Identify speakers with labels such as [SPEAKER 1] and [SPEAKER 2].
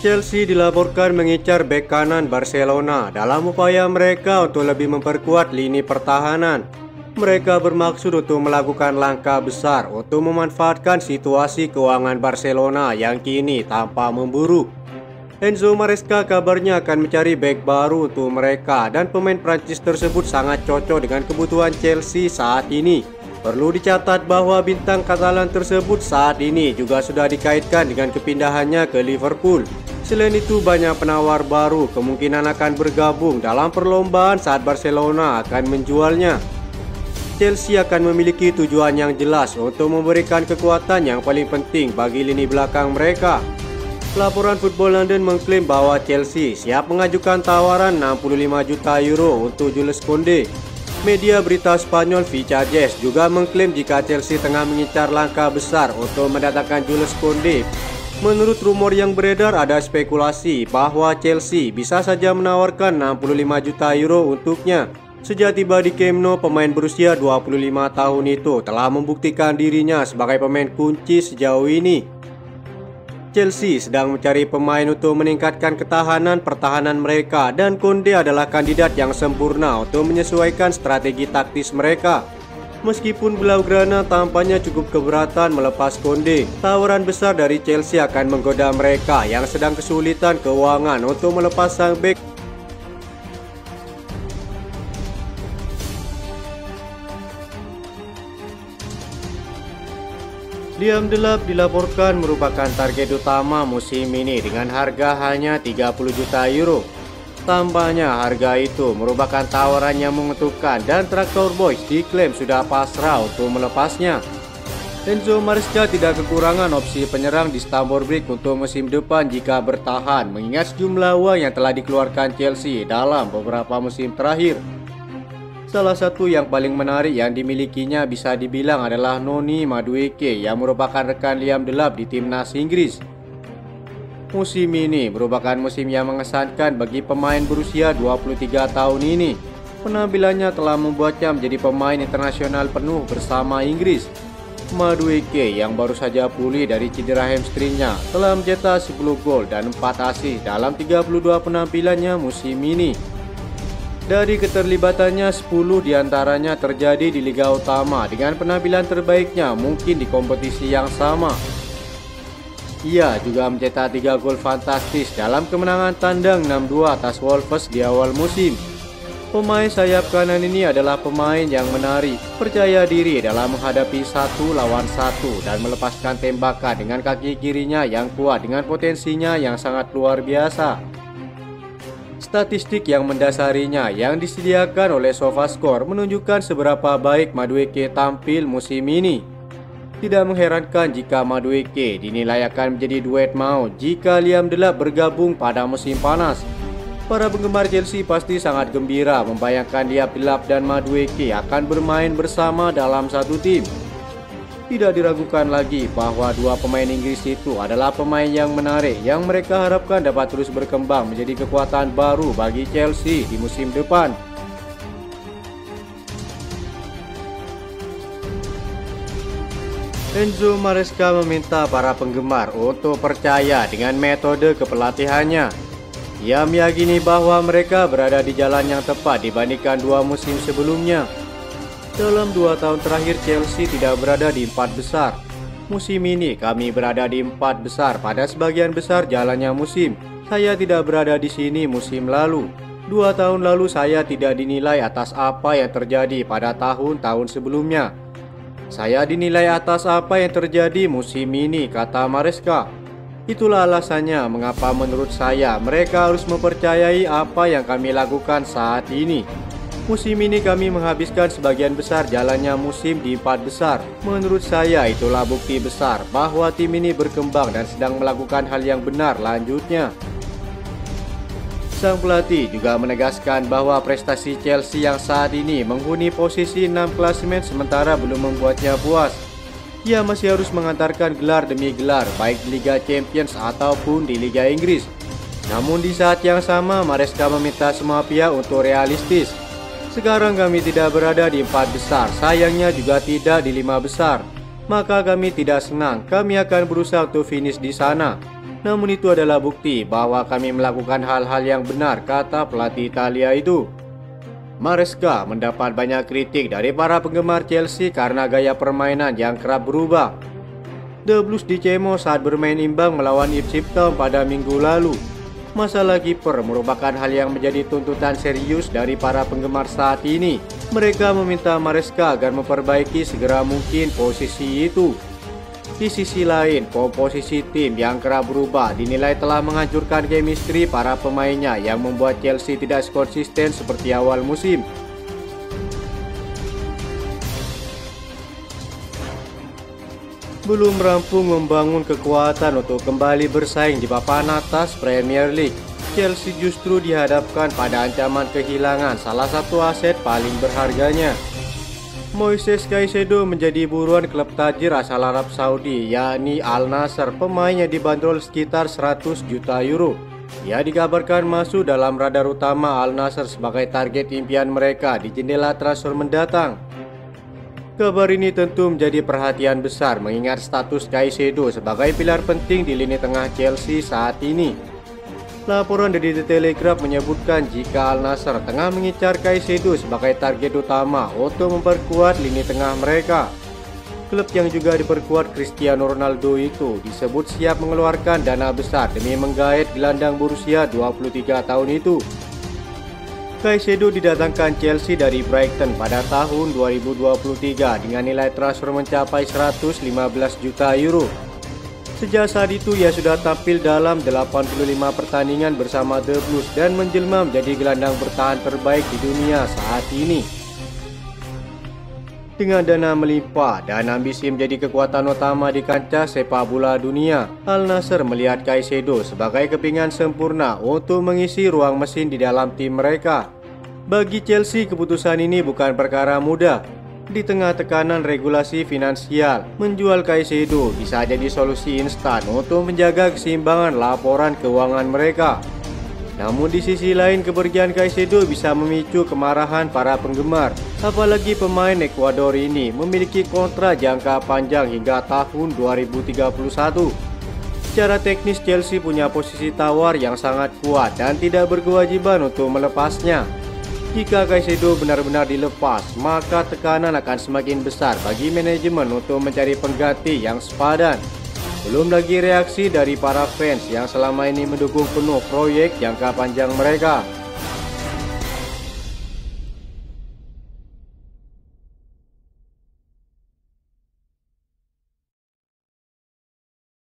[SPEAKER 1] Chelsea dilaporkan mengincar bek kanan Barcelona dalam upaya mereka untuk lebih memperkuat lini pertahanan. Mereka bermaksud untuk melakukan langkah besar untuk memanfaatkan situasi keuangan Barcelona yang kini tampak memburuk. Enzo Maresca kabarnya akan mencari bek baru untuk mereka dan pemain Prancis tersebut sangat cocok dengan kebutuhan Chelsea saat ini. Perlu dicatat bahwa bintang Katalan tersebut saat ini juga sudah dikaitkan dengan kepindahannya ke Liverpool. Selain itu, banyak penawar baru kemungkinan akan bergabung dalam perlombaan saat Barcelona akan menjualnya. Chelsea akan memiliki tujuan yang jelas untuk memberikan kekuatan yang paling penting bagi lini belakang mereka. Laporan Football London mengklaim bahwa Chelsea siap mengajukan tawaran 65 juta euro untuk Jules Koundé. Media berita Spanyol Vichajes juga mengklaim jika Chelsea tengah mengincar langkah besar untuk mendatangkan Jules Koundé. Menurut rumor yang beredar, ada spekulasi bahwa Chelsea bisa saja menawarkan 65 juta euro untuknya. Sejak tiba di Camp Nou, pemain berusia 25 tahun itu telah membuktikan dirinya sebagai pemain kunci sejauh ini. Chelsea sedang mencari pemain untuk meningkatkan ketahanan pertahanan mereka dan Koundé adalah kandidat yang sempurna untuk menyesuaikan strategi taktis mereka. Meskipun Blaugrana tampaknya cukup keberatan melepas Koundé, tawaran besar dari Chelsea akan menggoda mereka yang sedang kesulitan keuangan untuk melepas sang bek. Liam Delap dilaporkan merupakan target utama musim ini dengan harga hanya 30 juta euro. Tampaknya harga itu merupakan tawaran yang menguntungkan dan Tractor Boys diklaim sudah pasrah untuk melepasnya. Enzo Maresca tidak kekurangan opsi penyerang di Stamford Bridge untuk musim depan jika bertahan, mengingat sejumlah uang yang telah dikeluarkan Chelsea dalam beberapa musim terakhir. Salah satu yang paling menarik yang dimilikinya bisa dibilang adalah Noni Madueke yang merupakan rekan Liam Delap di timnas Inggris. Musim ini merupakan musim yang mengesankan bagi pemain berusia 23 tahun ini. Penampilannya telah membuatnya menjadi pemain internasional penuh bersama Inggris. Madueke yang baru saja pulih dari cedera hamstringnya telah mencetak 10 gol dan 4 assist dalam 32 penampilannya musim ini. Dari keterlibatannya, 10 diantaranya terjadi di Liga Utama dengan penampilan terbaiknya mungkin di kompetisi yang sama. Ia juga mencetak 3 gol fantastis dalam kemenangan tandang 6-2 atas Wolves di awal musim. Pemain sayap kanan ini adalah pemain yang menarik, percaya diri dalam menghadapi 1 lawan 1 dan melepaskan tembakan dengan kaki kirinya yang kuat dengan potensinya yang sangat luar biasa. Statistik yang mendasarinya yang disediakan oleh SofaScore menunjukkan seberapa baik Madueke tampil musim ini. Tidak mengherankan jika Madueke dinilai akan menjadi duet maut jika Liam Delap bergabung pada musim panas. Para penggemar Chelsea pasti sangat gembira membayangkan Liam Delap dan Madueke akan bermain bersama dalam satu tim. Tidak diragukan lagi bahwa dua pemain Inggris itu adalah pemain yang menarik yang mereka harapkan dapat terus berkembang menjadi kekuatan baru bagi Chelsea di musim depan. Enzo Maresca meminta para penggemar untuk percaya dengan metode kepelatihannya. Ia meyakini bahwa mereka berada di jalan yang tepat dibandingkan 2 musim sebelumnya. Dalam 2 tahun terakhir Chelsea tidak berada di 4 besar. Musim ini kami berada di 4 besar pada sebagian besar jalannya musim. Saya tidak berada di sini musim lalu. 2 tahun lalu saya tidak dinilai atas apa yang terjadi pada tahun-tahun sebelumnya. Saya dinilai atas apa yang terjadi musim ini, kata Maresca. Itulah alasannya mengapa menurut saya mereka harus mempercayai apa yang kami lakukan saat ini. Musim ini kami menghabiskan sebagian besar jalannya musim di 4 besar. Menurut saya itulah bukti besar bahwa tim ini berkembang dan sedang melakukan hal yang benar lanjutnya. Sang pelatih juga menegaskan bahwa prestasi Chelsea yang saat ini menghuni posisi 6 klasemen sementara belum membuatnya puas. Ia masih harus mengantarkan gelar demi gelar baik di Liga Champions ataupun di Liga Inggris. Namun di saat yang sama Maresca meminta semua pihak untuk realistis. Sekarang kami tidak berada di 4 besar, sayangnya juga tidak di 5 besar. Maka kami tidak senang, kami akan berusaha untuk finish di sana. Namun itu adalah bukti bahwa kami melakukan hal-hal yang benar, kata pelatih Italia itu. Maresca mendapat banyak kritik dari para penggemar Chelsea karena gaya permainan yang kerap berubah. The Blues dicemo saat bermain imbang melawan Ipswich Town pada minggu lalu. Masalah kiper merupakan hal yang menjadi tuntutan serius dari para penggemar saat ini. Mereka meminta Maresca agar memperbaiki segera mungkin posisi itu. Di sisi lain, komposisi tim yang kerap berubah dinilai telah menghancurkan chemistry para pemainnya yang membuat Chelsea tidak konsisten seperti awal musim. Belum rampung membangun kekuatan untuk kembali bersaing di papan atas Premier League, Chelsea justru dihadapkan pada ancaman kehilangan salah satu aset paling berharganya. Moises Caicedo menjadi buruan klub tajir asal Arab Saudi, yakni Al Nassr. Pemainnya dibanderol sekitar 100 juta euro. Ia dikabarkan masuk dalam radar utama Al Nassr sebagai target impian mereka di jendela transfer mendatang. Kabar ini tentu menjadi perhatian besar mengingat status Caicedo sebagai pilar penting di lini tengah Chelsea saat ini. Laporan dari The Telegraph menyebutkan jika Al Nassr tengah mengincar Caicedo sebagai target utama untuk memperkuat lini tengah mereka. Klub yang juga diperkuat Cristiano Ronaldo itu disebut siap mengeluarkan dana besar demi menggait gelandang berusia 23 tahun itu. Caicedo didatangkan Chelsea dari Brighton pada tahun 2023 dengan nilai transfer mencapai 115 juta euro. Sejak saat itu ia sudah tampil dalam 85 pertandingan bersama The Blues dan menjelma menjadi gelandang bertahan terbaik di dunia saat ini. Dengan dana melimpah dan ambisi menjadi kekuatan utama di kancah sepak bola dunia, Al Nassr melihat Caicedo sebagai kepingan sempurna untuk mengisi ruang mesin di dalam tim mereka. Bagi Chelsea, keputusan ini bukan perkara mudah. Di tengah tekanan regulasi finansial, menjual Caicedo bisa jadi solusi instan untuk menjaga keseimbangan laporan keuangan mereka. Namun di sisi lain, kepergian Caicedo bisa memicu kemarahan para penggemar. Apalagi pemain Ekuador ini memiliki kontrak jangka panjang hingga tahun 2031. Secara teknis, Chelsea punya posisi tawar yang sangat kuat dan tidak berkewajiban untuk melepasnya. Jika Caicedo benar-benar dilepas, maka tekanan akan semakin besar bagi manajemen untuk mencari pengganti yang sepadan. Belum lagi reaksi dari para fans yang selama ini mendukung penuh proyek jangka panjang mereka.